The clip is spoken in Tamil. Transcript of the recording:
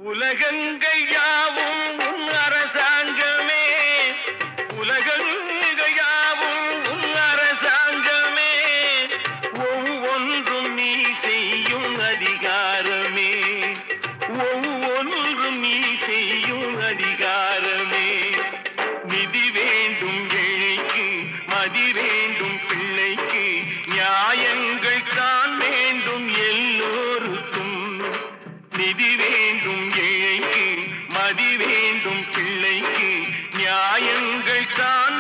உலகங்கள் யாவும் உன் அரசாங்கமே, உலகங்கள் யாவும் உன் அரசாங்கமே, ஒவ்வொன்றும் நீ செய்யும் அதிகாரமே, ஒவ்வொன்றும் நீ செய்யும் அதிகாரமே. நிதி வேண்டும் ஏழைக்கு, மதி வேண்டும் பிள்ளைக்கு, நியாயங்கள் தான் வேண்டும் எல்லோருக்கும். நிதி வேண்டும் ஏழைக்கு, மதி வேண்டும் பிள்ளைக்கு, நியாயங்கள் தான்